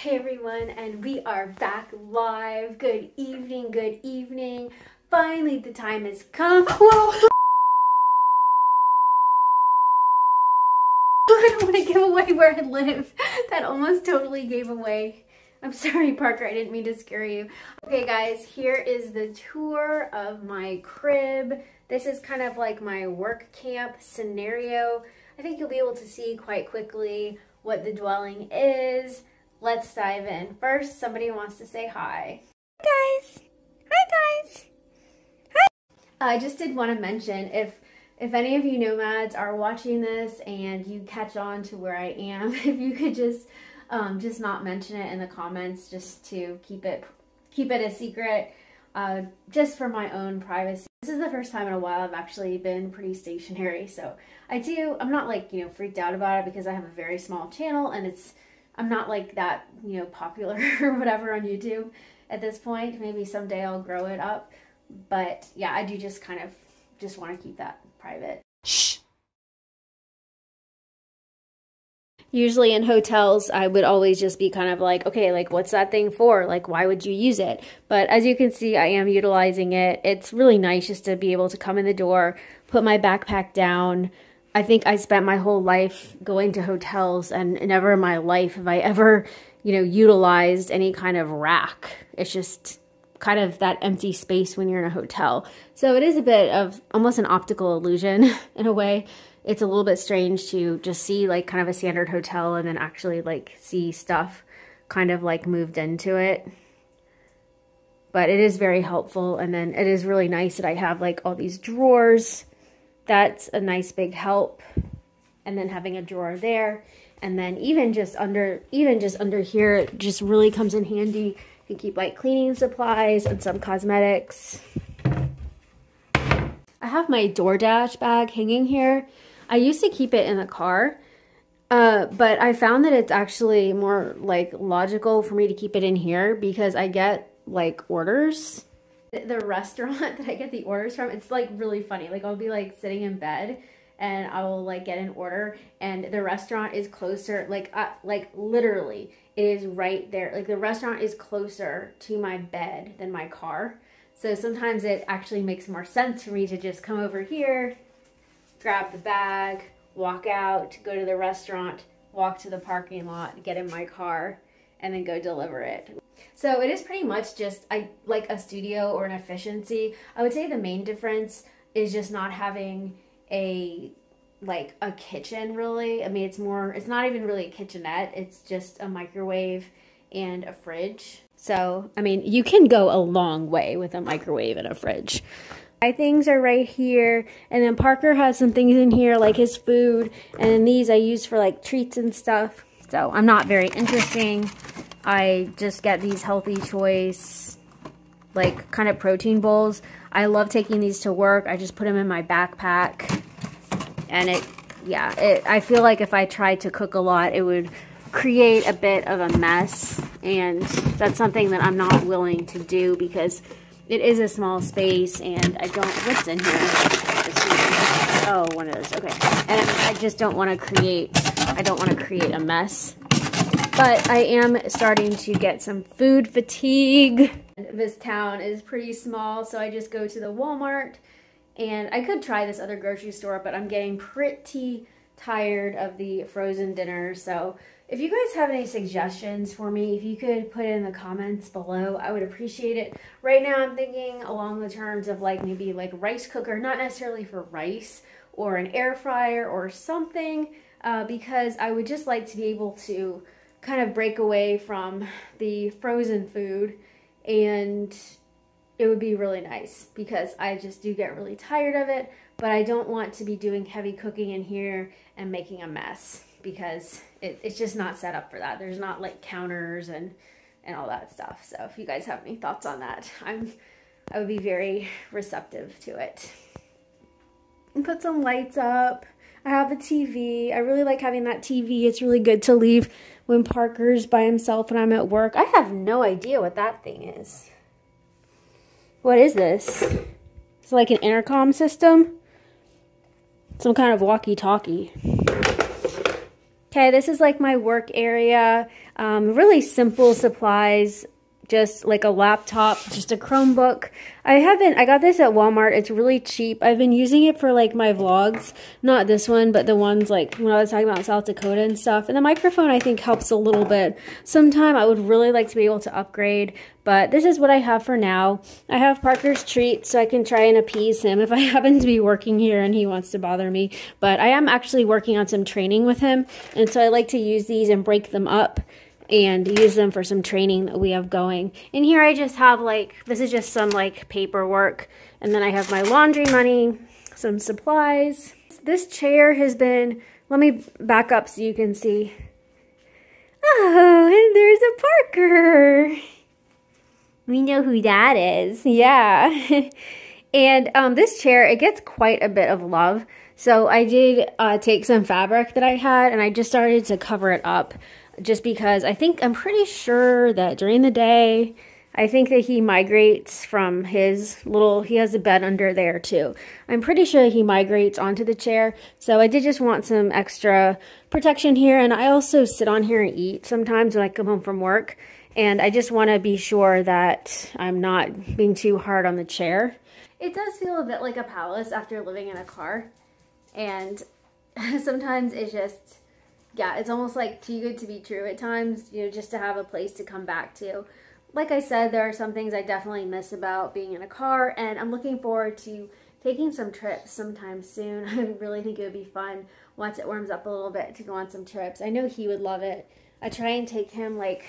Hey everyone, and we are back live. Good evening, good evening. Finally, the time has come. Whoa! I don't want to give away where I live. That almost totally gave away. I'm sorry, Parker, I didn't mean to scare you. Okay guys, here is the tour of my crib. This is kind of like my work camp scenario. I think you'll be able to see quite quickly what the dwelling is. Let's dive in. First, somebody wants to say hi. Hi guys. Hi guys. Hi. I just did want to mention, if any of you nomads are watching this and you catch on to where I am, if you could just not mention it in the comments, just to keep it a secret, just for my own privacy. This is the first time in a while I've actually been pretty stationary, so I'm not like, freaked out about it because I have a very small channel and I'm not like that, popular or whatever on YouTube at this point. Maybe someday I'll grow it up, but yeah, I do just want to keep that private. Shh. Usually in hotels, I would always just be kind of like, okay, like what's that thing for? Like, why would you use it? But as you can see, I am utilizing it. It's really nice just to be able to come in the door, put my backpack down. I think I spent my whole life going to hotels, and never in my life have I ever, utilized any kind of rack. It's just kind of that empty space when you're in a hotel. So it is a bit of almost an optical illusion in a way. It's a little bit strange to just see like kind of a standard hotel and then actually like see stuff kind of like moved into it. But it is very helpful, and then it is really nice that I have like all these drawers. That's a nice big help. And then having a drawer there, and then even just under here, it just really comes in handy. You can keep like cleaning supplies and some cosmetics. I have my DoorDash bag hanging here. I used to keep it in the car, but I found that it's actually more like logical for me to keep it in here because I get like orders. The restaurant that I get the orders from, it's like really funny. Like I'll be like sitting in bed and I will like get an order, and the restaurant is closer, like literally it is right there. Like the restaurant is closer to my bed than my car. So sometimes it actually makes more sense for me to just come over here, grab the bag, walk out, go to the restaurant, walk to the parking lot, get in my car, and then go deliver it. So it is pretty much just like a studio or an efficiency. I would say the main difference is just not having a kitchen really. I mean, it's not even really a kitchenette. It's just a microwave and a fridge. So, I mean, you can go a long way with a microwave and a fridge. My things are right here, and then Parker has some things in here like his food, and then these I use for like treats and stuff. So I'm not very interesting. I just get these Healthy Choice like kind of protein bowls. I love taking these to work. I just put them in my backpack, and I feel like if I tried to cook a lot, it would create a bit of a mess, and that's something that I'm not willing to do because it is a small space, and I don't, what's in here? Oh, one of those, okay. And I just don't want to create a mess. But I am starting to get some food fatigue. This town is pretty small, so I just go to the Walmart, and I could try this other grocery store, but I'm getting pretty tired of the frozen dinners. So if you guys have any suggestions for me, if you could put it in the comments below, I would appreciate it. Right now I'm thinking along the terms of like maybe like rice cooker, not necessarily for rice, or an air fryer or something, because I would just like to be able to kind of break away from the frozen food, and it would be really nice because I just do get really tired of it, but I don't want to be doing heavy cooking in here and making a mess because it's just not set up for that. There's not like counters and all that stuff. So if you guys have any thoughts on that, I would be very receptive to it. And put some lights up. I have a TV. I really like having that TV. It's really good to leave when Parker's by himself and I'm at work. I have no idea what that thing is. What is this? It's like an intercom system? Some kind of walkie-talkie. Okay, this is like my work area. Really simple supplies, just like a laptop, just a Chromebook. I got this at Walmart. It's really cheap. I've been using it for like my vlogs, not this one, but the ones like when I was talking about South Dakota and stuff. And the microphone I think helps a little bit. Sometime I would really like to be able to upgrade, but this is what I have for now. I have Parker's treat so I can try and appease him if I happen to be working here and he wants to bother me. But I am actually working on some training with him, and so I like to use these and break them up and use them for some training that we have going. And here I just have like, this is just some like paperwork. And then I have my laundry money, some supplies. This chair has been, let me back up so you can see. Oh, and there's a Parker. We know who that is. Yeah. And this chair, it gets quite a bit of love. So I did take some fabric that I had and I just started to cover it up. Just because I'm pretty sure that during the day, I think that he migrates from his he has a bed under there too. I'm pretty sure he migrates onto the chair. So I did just want some extra protection here. And I also sit on here and eat sometimes when I come home from work. And I just want to be sure that I'm not being too hard on the chair. It does feel a bit like a palace after living in a car. And sometimes it's just, yeah, it's almost like too good to be true at times, you know, just to have a place to come back to. Like I said, there are some things I definitely miss about being in a car, and I'm looking forward to taking some trips sometime soon. I really think it would be fun once it warms up a little bit to go on some trips. I know he would love it. I try and take him like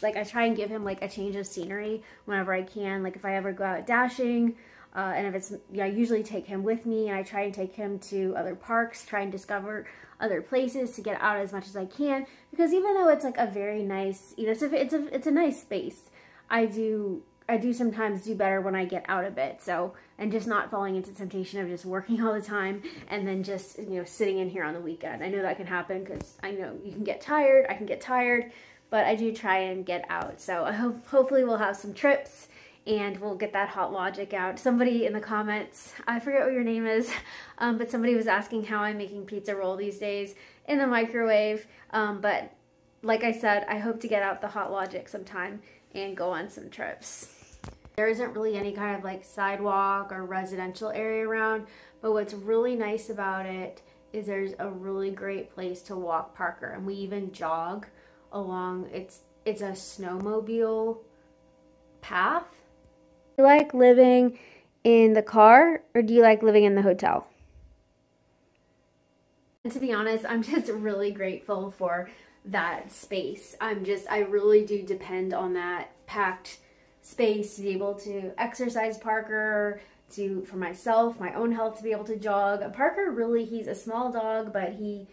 I try and give him like a change of scenery whenever I can. Like if I ever go out dashing, and if it's, yeah, I usually take him with me, and I try and take him to other parks, try and discover other places to get out as much as I can, because even though it's like a very nice, you know, it's a nice space, I do sometimes do better when I get out a bit. So, and just not falling into temptation of just working all the time and then just, you know, sitting in here on the weekend. I know that can happen because I know you can get tired, I can get tired, but I do try and get out. So I hopefully we'll have some trips and we'll get that hot logic out. Somebody in the comments, I forget what your name is, but somebody was asking how I'm making pizza roll these days in the microwave. But like I said, I hope to get out the hot logic sometime and go on some trips. There isn't really any kind of like sidewalk or residential area around, but what's really nice about it is there's a really great place to walk Parker, and we even jog along. It's a snowmobile path. Do you like living in the car or do you like living in the hotel? And to be honest, I'm just really grateful for that space. I really do depend on that packed space to be able to exercise Parker, for myself, my own health, to be able to jog. Parker really, he's a small dog, but he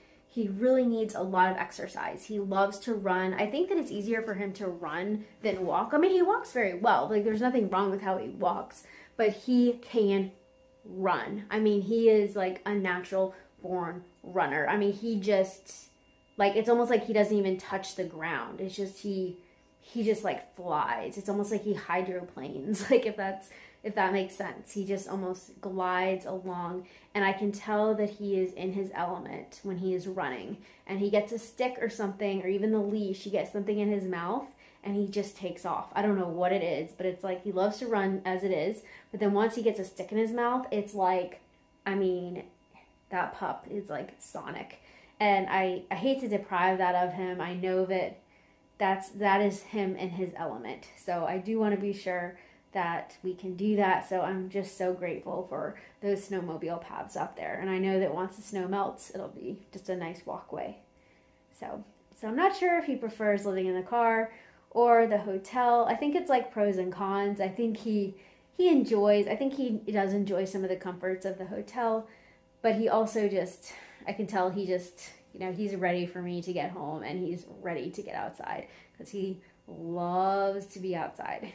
really needs a lot of exercise. He loves to run. I think that it's easier for him to run than walk. I mean, he walks very well. Like, there's nothing wrong with how he walks, but he can run. I mean, he is like a natural born runner. I mean, he just, like, it's almost like he doesn't even touch the ground. It's just, he just like flies. It's almost like he hydroplanes, like if that makes sense. He just almost glides along, and I can tell that he is in his element when he is running, and he gets a stick or something, or even the leash, he gets something in his mouth and he just takes off. I don't know what it is, but it's like he loves to run as it is, but then once he gets a stick in his mouth, it's like, I mean, that pup is like Sonic, and I hate to deprive that of him. I know that is him in his element, so I do want to be sure that we can do that. So I'm just so grateful for those snowmobile paths out there. And I know that once the snow melts, it'll be just a nice walkway. So I'm not sure if he prefers living in the car or the hotel. I think it's like pros and cons. I think he does enjoy some of the comforts of the hotel, but he also just, I can tell he just, you know, he's ready for me to get home, and he's ready to get outside because he loves to be outside.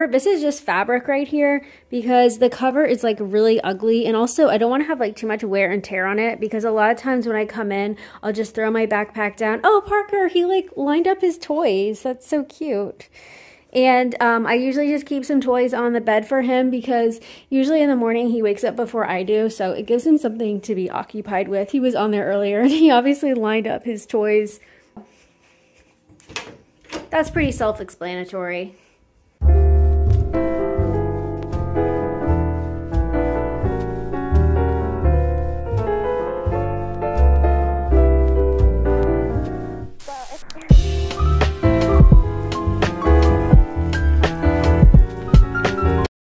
This is just fabric right here because the cover is like really ugly, and also I don't want to have like too much wear and tear on it, because a lot of times when I come in, I'll just throw my backpack down. Oh, Parker, he like lined up his toys. That's so cute. And I usually just keep some toys on the bed for him because usually in the morning he wakes up before I do, so it gives him something to be occupied with. He was on there earlier and he obviously lined up his toys. That's pretty self-explanatory.